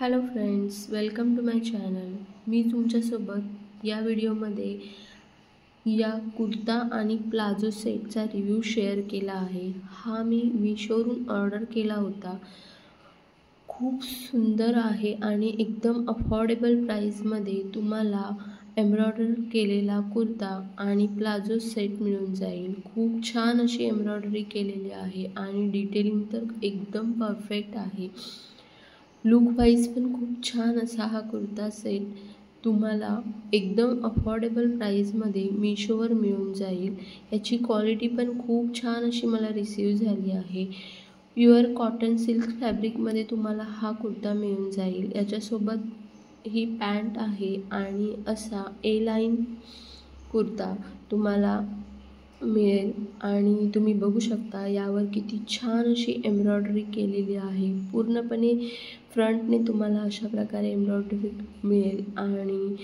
Hello friends, welcome to my channel. मी तुमच्यासोबत या व्हिडिओमध्ये या कुर्ता आणि प्लाझो सेटचा रिव्ह्यू शेअर केला आहे. हा मी मीशोवरून ऑर्डर केला होता. खूप सुंदर आहे आणि एकदम अफोर्डेबल प्राईसमध्ये तुम्हाला एम्ब्रॉयडर केलेला कुर्ता आणि प्लाझो सेट मिळून जाईल. खूप छान अशी एम्ब्रॉयडरी केलेली आहे आणि डिटेलिंग तर एकदम परफेक्ट आहे. लुक वाईज पण खूप छान असा हा कुर्ता सेट तुम्हाला एकदम अफोर्डेबल प्राईसमध्ये मीशोवर मिळून जाईल. याची क्वालिटी पण खूप छान अशी मला रिसीव झाली आहे. प्युअर कॉटन सिल्क फॅब्रिकमध्ये तुम्हाला हा कुर्ता मिळून जाईल. याच्यासोबत ही पॅन्ट आहे आणि असा ए लाईन कुर्ता तुम्हाला मिळेल आणि तुम्ही बघू शकता यावर किती छान अशी एम्ब्रॉयडरी केलेली आहे. पूर्णपणे फ्रंटने तुम्हाला अशा प्रकारे एम्ब्रॉयडरी मिळेल आणि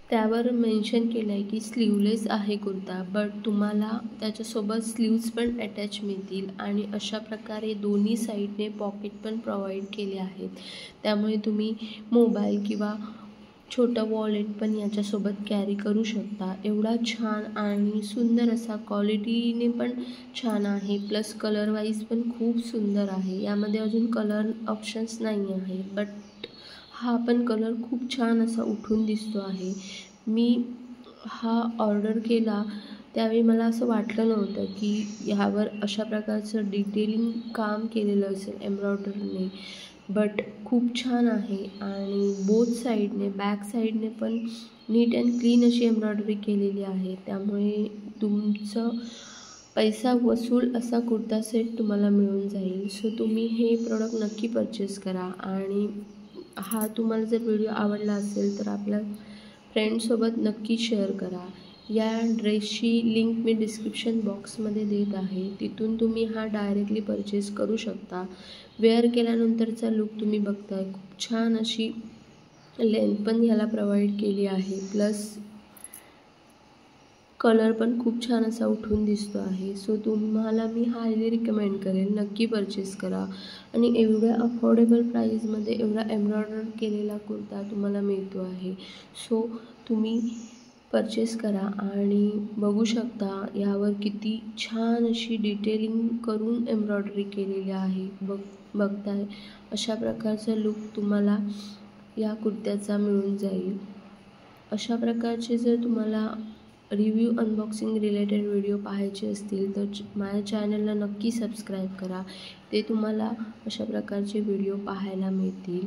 त्यावर मेन्शन केलं आहे की स्लीवलेस आहे कुर्ता, बट तुम्हाला त्याच्यासोबत स्लीव्ज पण अटॅच मिळतील आणि अशा प्रकारे दोन्ही साईडने पॉकेट पण प्रोव्हाइड केले आहेत. त्यामुळे तुम्ही मोबाईल किंवा छोटं वॉलेट पण याच्यासोबत कॅरी करू शकता. एवढा छान आणि सुंदर असा क्वालिटीने पण छान आहे, प्लस कलर वाईज पण खूप सुंदर आहे. यामध्ये अजून कलर ऑप्शन्स नाही आहे, बट हा पण कलर खूप छान असा उठून दिसतो आहे. मी हा ऑर्डर केला त्यावेळी मला असं वाटलं नव्हतं की ह्यावर अशा प्रकारचं डिटेलिंग काम केलेलं असेल एम्ब्रॉयडरीने, बट खूप छान आहे आणि बोथ साईडने बॅक साईडने पण नीट अँड क्लीन अशी एम्ब्रॉयडरी केलेली आहे. त्यामुळे तुमचं पैसा वसूल असा कुर्ता सेट तुम्हाला मिळून जाईल. सो तुम्ही हे प्रोडक्ट नक्की परचेस करा आणि हा तुम्हाला जर व्हिडिओ आवडला असेल तर आपल्या फ्रेंड्ससोबत नक्की शेअर करा. या ड्रेसची लिंक मी डिस्क्रिप्शन बॉक्समध्ये देत आहे. तिथून तुम्ही हा डायरेक्टली परचेस करू शकता. वेअर केल्यानंतरचा लुक तुम्ही बघताय. खूप छान अशी लेंथ पण ह्याला प्रोव्हाइड केली आहे, प्लस कलर पण खूप छान असा उठून दिसतो आहे. सो तुम्हाला मी हायली रिकमेंड करेन, नक्की परचेस करा. आणि एवढ्या अफोर्डेबल प्राईजमध्ये एवढा एम्ब्रॉयडर केलेला कुर्ता तुम्हाला मिळतो आहे. सो तुम्ही परचेस करा आणि बघू शकता यावर किती छान अशी डिटेलिंग करून एम्ब्रॉयडरी केलेली आहे. बघताय अशा प्रकारचा लुक तुम्हाला या कुर्त्याचा मिळून जाईल. अशा प्रकारचे जर तुम्हाला रिव्ह्यू अनबॉक्सिंग रिलेटेड व्हिडिओ पाहायचे असतील तर माझ्या चॅनलला नक्की सबस्क्राईब करा. ते तुम्हाला अशा प्रकारचे व्हिडिओ पाहायला मिळतील.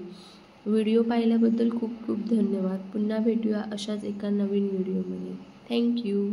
व्हिडिओ पाहिल्याबद्दल खूप खूप धन्यवाद. पुन्हा भेटूया अशाच एका नवीन व्हिडिओमध्ये. थँक्यू.